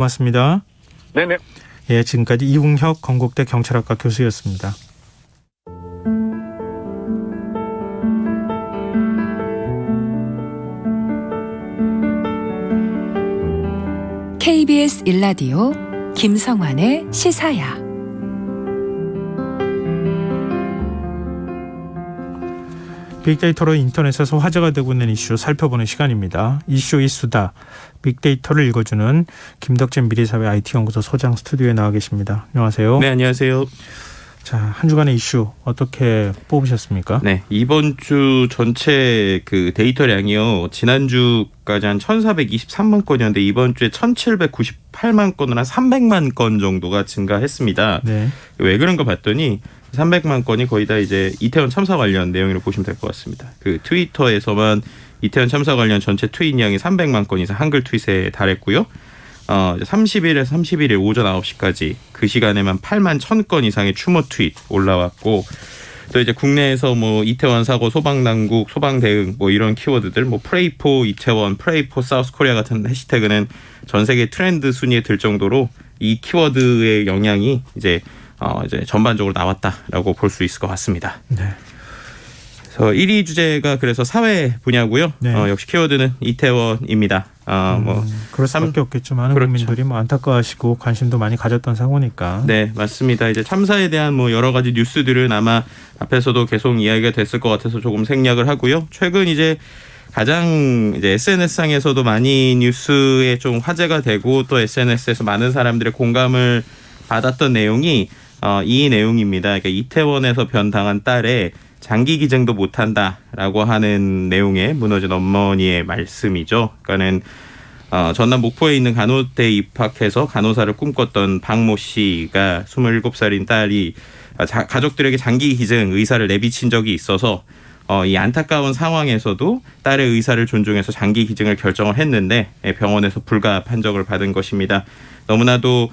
고맙습니다. 네네. 예, 지금까지 이웅혁 건국대 경찰학과 교수였습니다. KBS 1라디오 김성환의 시사야. 빅데이터로 인터넷에서 화제가 되고 있는 이슈 살펴보는 시간입니다. 이슈 이수다. 빅데이터를 읽어주는 김덕진 미래사회 IT연구소 소장 스튜디오에 나와 계십니다. 안녕하세요. 네, 안녕하세요. 자, 한 주간의 이슈 어떻게 뽑으셨습니까? 네, 이번 주 전체 그 데이터량이요. 지난주까지 한 1,423만 건이었는데 이번 주에 1,798만 건으로 한 300만 건 정도가 증가했습니다. 네. 왜 그런가 봤더니 300만 건이 거의 다 이제 이태원 참사 관련 내용으로 보시면 될 것 같습니다. 그 트위터에서만 이태원 참사 관련 전체 트윗량이 300만 건 이상 한글 트윗에 달했고요. 30일에서 31일 오전 9시까지 그 시간에만 8만 1,000건 이상의 추모 트윗 올라왔고, 또 이제 국내에서 뭐 이태원 사고 소방 당국, 소방 대응 뭐 이런 키워드들, 뭐 프레이 포 이태원, 프레이 포 사우스 코리아 같은 해시태그는 전 세계 트렌드 순위에 들 정도로 이 키워드의 영향이 이제 전반적으로 나왔다라고 볼 수 있을 것 같습니다. 네. 그래서 1위 주제가 그래서 사회 분야고요. 네. 역시 키워드는 이태원입니다. 그럴 수밖에 없겠죠. 많은 그렇죠. 국민들이 뭐 안타까워하시고 관심도 많이 가졌던 사고니까. 네, 맞습니다. 이제 참사에 대한 뭐 여러 가지 뉴스들은 아마 앞에서도 계속 이야기가 됐을 것 같아서 조금 생략을 하고요. 최근 이제 가장 이제 SNS상에서도 많이 뉴스에 좀 화제가 되고 또 SNS에서 많은 사람들의 공감을 받았던 내용이 이 내용입니다. 그러니까 이태원에서 변당한 딸의 장기 기증도 못한다라고 하는 내용의 무너진 어머니의 말씀이죠. 그러니까는 전남 목포에 있는 간호대에 입학해서 간호사를 꿈꿨던 박모 씨가 27살인 딸이 가족들에게 장기 기증 의사를 내비친 적이 있어서 이 안타까운 상황에서도 딸의 의사를 존중해서 장기 기증을 결정을 했는데 병원에서 불가 판정을 받은 것입니다. 너무나도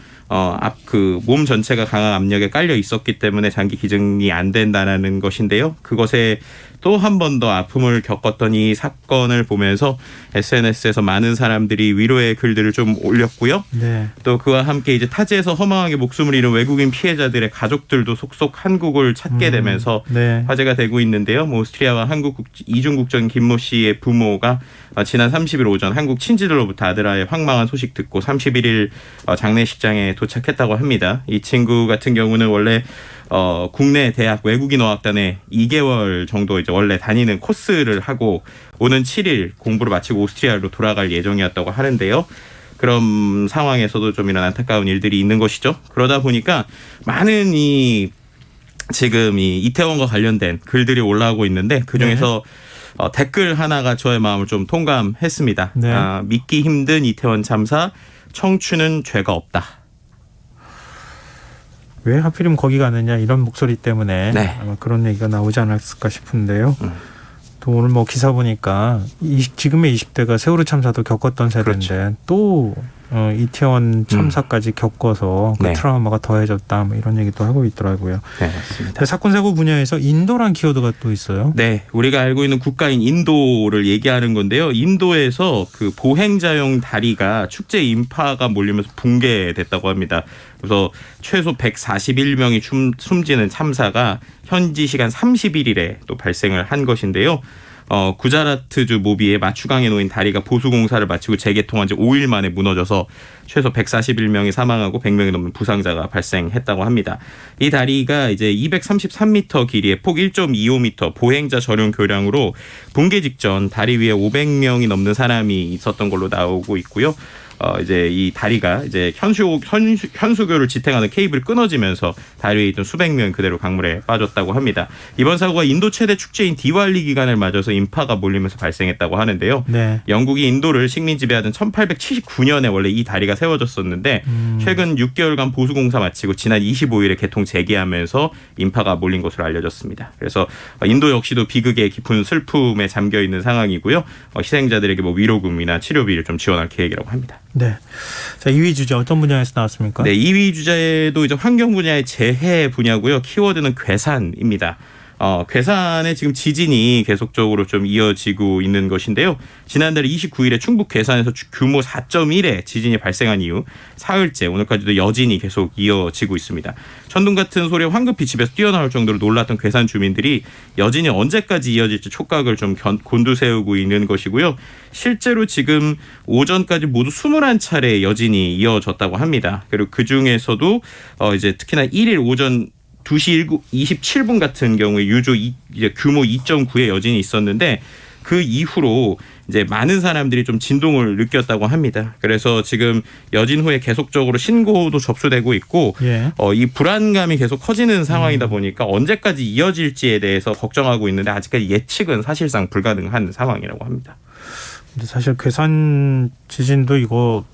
몸 전체가 강한 압력에 깔려 있었기 때문에 장기 기증이 안 된다는 것인데요. 그것에 또 한 번 더 아픔을 겪었던 이 사건을 보면서 SNS에서 많은 사람들이 위로의 글들을 좀 올렸고요. 네. 또 그와 함께 이제 타지에서 허망하게 목숨을 잃은 외국인 피해자들의 가족들도 속속 한국을 찾게 되면서 네. 화제가 되고 있는데요. 뭐 오스트리아와 한국 이중국적인 김모 씨의 부모가 지난 30일 오전 한국 친지들로부터 아들아의 황망한 소식 듣고 31일 장례식장에 도착했다고 합니다. 이 친구 같은 경우는 원래 국내 대학 외국인 어학단에 2개월 정도 이제 원래 다니는 코스를 하고 오는 7일 공부를 마치고 오스트리아로 돌아갈 예정이었다고 하는데요. 그런 상황에서도 좀 이런 안타까운 일들이 있는 것이죠. 그러다 보니까 많은 지금 이 이태원과 관련된 글들이 올라오고 있는데 그중에서 댓글 하나가 저의 마음을 좀 통감했습니다. 네. 믿기 힘든 이태원 참사, 청춘은 죄가 없다. 왜 하필이면 거기 가느냐 이런 목소리 때문에 네. 아마 그런 얘기가 나오지 않았을까 싶은데요. 또 오늘 뭐 기사 보니까 지금의 20대가 세월호 참사도 겪었던 세대인데 그렇죠. 또 이태원 참사까지 겪어서 그 네. 트라우마가 더해졌다 뭐 이런 얘기도 하고 있더라고요. 네, 맞습니다. 사건 사고 분야에서 인도란 키워드가 또 있어요. 네, 우리가 알고 있는 국가인 인도를 얘기하는 건데요. 인도에서 그 보행자용 다리가 축제 인파가 몰리면서 붕괴됐다고 합니다. 그래서 최소 141명이 숨지는 참사가 현지 시간 31일에 또 발생을 한 것인데요. 구자라트주 모비의 마추강에 놓인 다리가 보수공사를 마치고 재개통한 지 5일 만에 무너져서 최소 141명이 사망하고 100명이 넘는 부상자가 발생했다고 합니다. 이 다리가 이제 233m 길이에 폭 1.25m 보행자 전용 교량으로 붕괴 직전 다리 위에 500명이 넘는 사람이 있었던 걸로 나오고 있고요. 이제 이 다리가 이제 현수교를 지탱하는 케이블이 끊어지면서 다리 위에 있던 수백 명 그대로 강물에 빠졌다고 합니다. 이번 사고가 인도 최대 축제인 디왈리 기간을 맞아서 인파가 몰리면서 발생했다고 하는데요. 네. 영국이 인도를 식민 지배하던 1879년에 원래 이 다리가 세워졌었는데 최근 6개월간 보수공사 마치고 지난 25일에 개통 재개하면서 인파가 몰린 것으로 알려졌습니다. 그래서 인도 역시도 비극의 깊은 슬픔에 잠겨 있는 상황이고요. 희생자들에게 뭐 위로금이나 치료비를 좀 지원할 계획이라고 합니다. 네. 자, 2위 주제 어떤 분야에서 나왔습니까? 네, 2위 주제도 이제 환경 분야의 재해 분야고요. 키워드는 괴산입니다. 괴산에 지금 지진이 계속적으로 좀 이어지고 있는 것인데요. 지난달 29일에 충북 괴산에서 규모 4.1의 지진이 발생한 이후 사흘째 오늘까지도 여진이 계속 이어지고 있습니다. 천둥 같은 소리에 황급히 집에서 뛰어나올 정도로 놀랐던 괴산 주민들이 여진이 언제까지 이어질지 촉각을 좀 곤두세우고 있는 것이고요. 실제로 지금 오전까지 모두 21차례 여진이 이어졌다고 합니다. 그리고 그 중에서도 이제 특히나 1일 오전 2시 27분 같은 경우에 이제 규모 2.9의 여진이 있었는데 그 이후로 이제 많은 사람들이 좀 진동을 느꼈다고 합니다. 그래서 지금 여진 후에 계속적으로 신고도 접수되고 있고 예. 이 불안감이 계속 커지는 상황이다 보니까 언제까지 이어질지에 대해서 걱정하고 있는데 아직까지 예측은 사실상 불가능한 상황이라고 합니다. 근데 사실 괴산 지진도 이거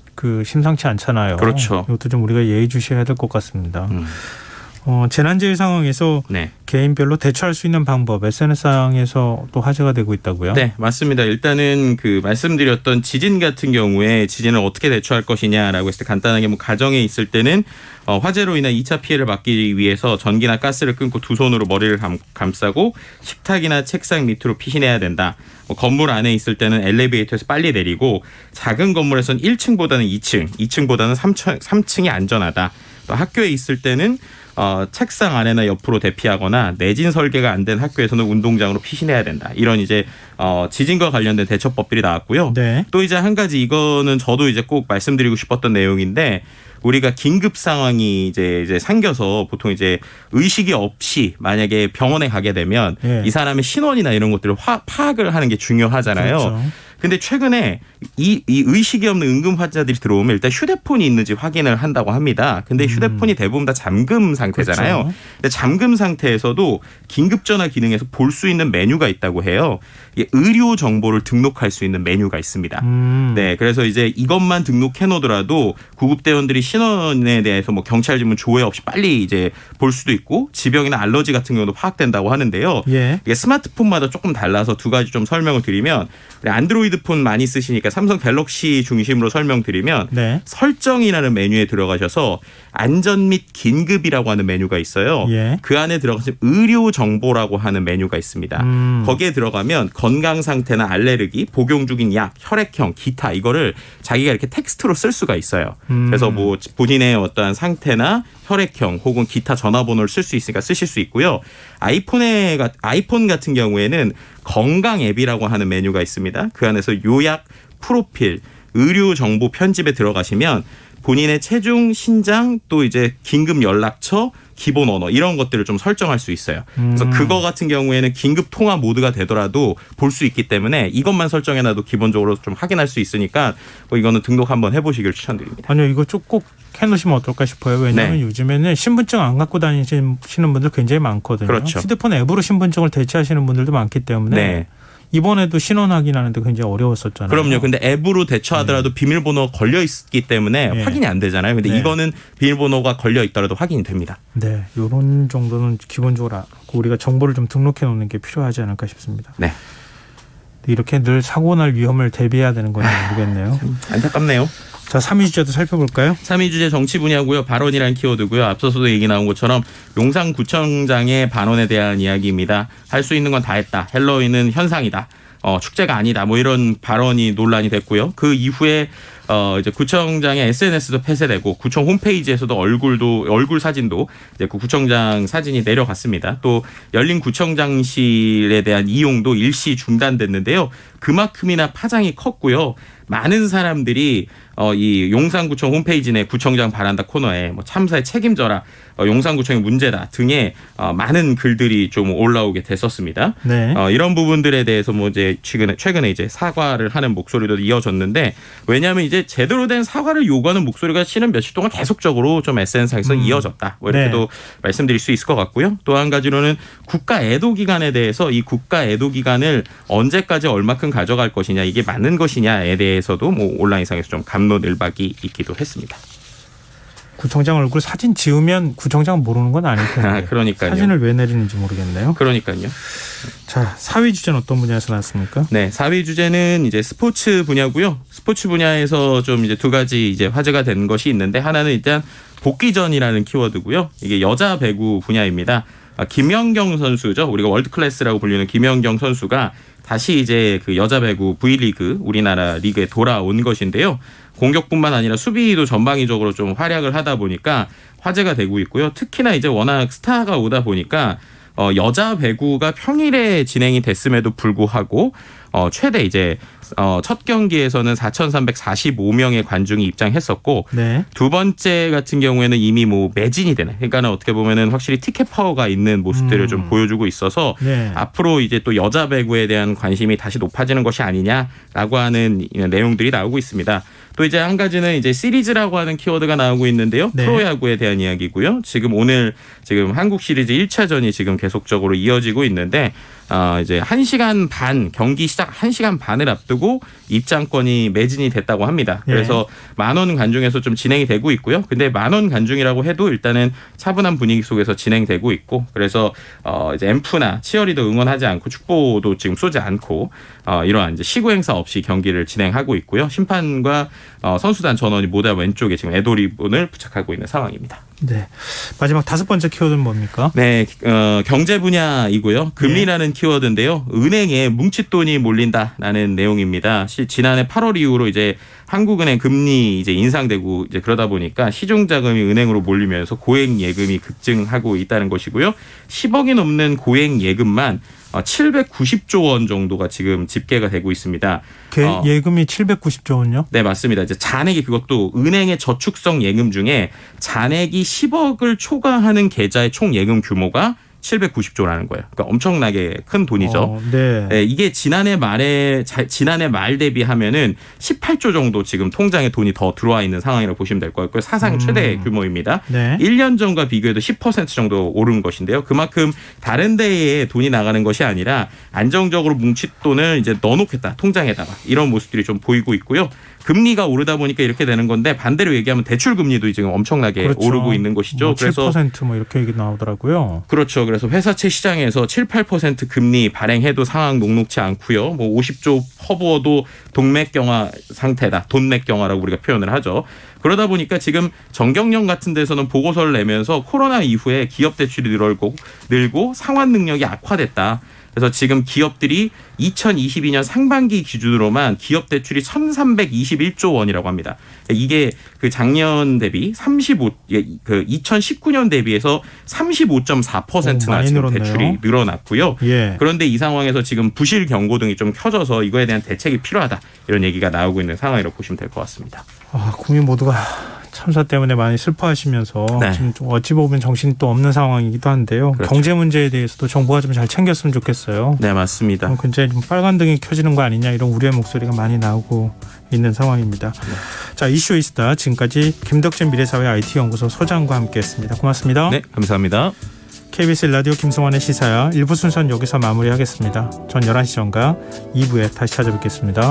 심상치 않잖아요. 그렇죠. 이것도 좀 우리가 예의주시해야 될 것 같습니다. 재난재해 상황에서 네. 개인별로 대처할 수 있는 방법 SNS상에서 또 화제가 되고 있다고요? 네, 맞습니다. 일단은 말씀드렸던 지진 같은 경우에 지진을 어떻게 대처할 것이냐라고 했을 때 간단하게 가정에 있을 때는 화재로 인한 2차 피해를 막기 위해서 전기나 가스를 끊고 두 손으로 머리를 감싸고 식탁이나 책상 밑으로 피신해야 된다. 건물 안에 있을 때는 엘리베이터에서 빨리 내리고 작은 건물에서는 1층보다는 2층, 2층보다는 3층이 안전하다. 또 학교에 있을 때는 책상 안에나 옆으로 대피하거나 내진 설계가 안 된 학교에서는 운동장으로 피신해야 된다. 이런 이제 지진과 관련된 대처법들이 나왔고요. 네. 또 이제 한 가지 이거는 저도 이제 꼭 말씀드리고 싶었던 내용인데 우리가 긴급 상황이 이제 생겨서 보통 이제 의식이 없이 만약에 병원에 가게 되면 예. 이 사람의 신원이나 이런 것들을 파악을 하는 게 중요하잖아요. 그렇죠. 근데 최근에 이 의식이 없는 응급 환자들이 들어오면 일단 휴대폰이 있는지 확인을 한다고 합니다. 근데 휴대폰이 대부분 다 잠금 상태잖아요. 그렇죠. 근데 잠금 상태에서도 긴급 전화 기능에서 볼 수 있는 메뉴가 있다고 해요. 이게 의료 정보를 등록할 수 있는 메뉴가 있습니다. 네, 그래서 이제 이것만 등록해 놓더라도 구급대원들이 신원에 대해서 경찰 지문 조회 없이 빨리 이제 볼 수도 있고 지병이나 알러지 같은 경우도 파악된다고 하는데요. 예. 이게 스마트폰마다 조금 달라서 두 가지 좀 설명을 드리면 안드로이드폰 많이 쓰시니까 삼성 갤럭시 중심으로 설명드리면 네. 설정이라는 메뉴에 들어가셔서 안전 및 긴급이라고 하는 메뉴가 있어요. 예. 그 안에 들어가시면 의료 정보라고 하는 메뉴가 있습니다. 거기에 들어가면 건강 상태나 알레르기, 복용 중인 약, 혈액형, 기타 이거를 자기가 이렇게 텍스트로 쓸 수가 있어요. 그래서 본인의 어떠한 상태나 혈액형 혹은 기타 전화번호를 쓸 수 있으니까 쓰실 수 있고요. 아이폰 같은 경우에는 건강 앱이라고 하는 메뉴가 있습니다. 그 안에서 요약, 프로필, 의료 정보 편집에 들어가시면 본인의 체중, 신장, 또 이제 긴급 연락처, 기본 언어 이런 것들을 좀 설정할 수 있어요. 그래서 그거 같은 경우에는 긴급 통화 모드가 되더라도 볼 수 있기 때문에 이것만 설정해놔도 기본적으로 좀 확인할 수 있으니까 이거는 등록 한번 해보시길 추천드립니다. 아니요, 이거 좀 꼭 해놓으시면 어떨까 싶어요. 왜냐하면 네. 요즘에는 신분증 안 갖고 다니시는 분들 굉장히 많거든요. 그렇죠. 휴대폰 앱으로 신분증을 대체하시는 분들도 많기 때문에 네. 이번에도 신원 확인하는데 굉장히 어려웠었잖아요. 그럼요. 근데 앱으로 대처하더라도 비밀번호가 걸려 있기 때문에 네. 확인이 안 되잖아요. 근데 네. 이거는 비밀번호가 걸려 있더라도 확인이 됩니다. 네, 이런 정도는 기본적으로 알고 우리가 정보를 좀 등록해 놓는 게 필요하지 않을까 싶습니다. 네. 이렇게 늘 사고 날 위험을 대비해야 되는 건지 모르겠네요. 안타깝네요. 자, 3위 주제도 살펴볼까요? 3위 주제 정치 분야고요. 발언이라는 키워드고요. 앞서서도 얘기 나온 것처럼 용산구청장의 발언에 대한 이야기입니다. 할 수 있는 건 다 했다. 헬로윈은 현상이다. 축제가 아니다. 이런 발언이 논란이 됐고요. 그 이후에 이제 구청장의 SNS도 폐쇄되고 구청 홈페이지에서도 얼굴 사진도 이제 그 구청장 사진이 내려갔습니다. 또 열린 구청장실에 대한 이용도 일시 중단됐는데요. 그만큼이나 파장이 컸고요. 많은 사람들이 이 용산구청 홈페이지 내 구청장 바란다 코너에 참사에 책임져라, 용산구청의 문제다 등의 많은 글들이 좀 올라오게 됐었습니다. 네. 이런 부분들에 대해서 이제 최근에 이제 사과를 하는 목소리도 이어졌는데 왜냐하면 이제 제대로 된 사과를 요구하는 목소리가 실은 며칠 동안 계속적으로 좀 SNS상에서 이어졌다. 이렇게도 네. 말씀드릴 수 있을 것 같고요. 또 한 가지로는 국가 애도 기간에 대해서 이 국가 애도 기간을 언제까지 얼마큼 가져갈 것이냐 이게 맞는 것이냐에 대해서도 온라인상에서 좀 갑론을박이 있기도 했습니다. 구청장 얼굴 사진 지으면 구청장 모르는 건 아닐 텐데. 그러니까요. 사진을 왜 내리는지 모르겠네요. 그러니까요. 자, 4위 주제는 어떤 분야에서 나왔습니까? 네, 4위 주제는 이제 스포츠 분야고요. 스포츠 분야에서 좀 이제 두 가지 이제 화제가 된 것이 있는데 하나는 일단 복귀전이라는 키워드고요. 이게 여자 배구 분야입니다. 김연경 선수죠. 우리가 월드 클래스라고 불리는 김연경 선수가 다시 이제 그 여자 배구 V리그 우리나라 리그에 돌아온 것인데요. 공격뿐만 아니라 수비도 전방위적으로 좀 활약을 하다 보니까 화제가 되고 있고요. 특히나 이제 워낙 스타가 오다 보니까 여자 배구가 평일에 진행이 됐음에도 불구하고 최대 이제 첫 경기에서는 4,345명의 관중이 입장했었고 네. 두 번째 같은 경우에는 이미 뭐 매진이 되네. 그러니까는 어떻게 보면은 확실히 티켓 파워가 있는 모습들을 좀 보여주고 있어서 네. 앞으로 이제 또 여자 배구에 대한 관심이 다시 높아지는 것이 아니냐라고 하는 내용들이 나오고 있습니다. 또 이제 한 가지는 이제 시리즈라고 하는 키워드가 나오고 있는데요. 네. 프로야구에 대한 이야기고요. 지금 오늘 한국 시리즈 1차전이 지금 계속적으로 이어지고 있는데 이제 1시간 반 경기 시작 1시간 반을 앞두고 입장권이 매진이 됐다고 합니다. 그래서 10,000원 관중에서 좀 진행이 되고 있고요. 근데 10,000원 관중이라고 해도 일단은 차분한 분위기 속에서 진행되고 있고 그래서 이제 앰프나 치어리더 응원하지 않고 축보도 지금 쏘지 않고 이러한 이제 시구 행사 없이 경기를 진행하고 있고요. 심판과 선수단 전원이 모두 왼쪽에 지금 애도리본을 부착하고 있는 상황입니다. 네. 마지막 5번째 키워드는 뭡니까? 네, 경제 분야이고요. 금리라는 키워드인데요. 은행에 뭉칫돈이 몰린다라는 내용입니다. 지난해 8월 이후로 이제 한국은행 금리 이제 인상되고 이제 그러다 보니까 시중 자금이 은행으로 몰리면서 고액 예금이 급증하고 있다는 것이고요. 10억이 넘는 고액 예금만 790조 원 정도가 지금 집계가 되고 있습니다. 예금이 790조 원요? 네, 맞습니다. 이제 잔액이 그것도 은행의 저축성 예금 중에 잔액이 10억을 초과하는 계좌의 총 예금 규모가 790조라는 거예요. 그러니까 엄청나게 큰 돈이죠. 네. 네, 이게 지난해 말 대비하면은 18조 정도 지금 통장에 돈이 더 들어와 있는 상황이라고 보시면 될 것 같고요. 사상 최대 규모입니다. 네. 1년 전과 비교해도 10% 정도 오른 것인데요. 그만큼 다른 데에 돈이 나가는 것이 아니라 안정적으로 뭉칫돈을 이제 넣어놓겠다 통장에다가 이런 모습들이 좀 보이고 있고요. 금리가 오르다 보니까 이렇게 되는 건데 반대로 얘기하면 대출 금리도 지금 엄청나게 그렇죠. 오르고 있는 것이죠. 뭐 그래서 7% 뭐 이렇게 얘기 나오더라고요. 그렇죠. 그래서 회사채 시장에서 7, 8% 금리 발행해도 상황 녹록치 않고요. 뭐 50조 퍼부어도 동맥경화 상태다. 돈맥경화라고 우리가 표현을 하죠. 그러다 보니까 지금 정경련 같은 데서는 보고서를 내면서 코로나 이후에 기업 대출이 늘고 상환 능력이 악화됐다. 그래서 지금 기업들이 2022년 상반기 기준으로만 기업 대출이 1,321조 원이라고 합니다. 이게 그 작년 대비 2019년 대비해서 35.4%나 지금 늘었네요. 대출이 늘어났고요. 예. 그런데 이 상황에서 지금 부실 경고 등이 좀 켜져서 이거에 대한 대책이 필요하다. 이런 얘기가 나오고 있는 상황이라고 보시면 될 것 같습니다. 국민 모두가 참사 때문에 많이 슬퍼하시면서 네. 지금 좀 어찌 보면 정신이 또 없는 상황이기도 한데요. 그렇죠. 경제 문제에 대해서도 정부가 좀 잘 챙겼으면 좋겠어요. 네, 맞습니다. 굉장히 좀 빨간등이 켜지는 거 아니냐 이런 우려의 목소리가 많이 나오고 있는 상황입니다. 네. 자, 이슈 이스타 지금까지 김덕진 미래사회 IT연구소 소장과 함께했습니다. 고맙습니다. 네, 감사합니다. KBS 라디오 김성환의 시사야 1부 순서는 여기서 마무리하겠습니다. 전 11시 전과 2부에 다시 찾아뵙겠습니다.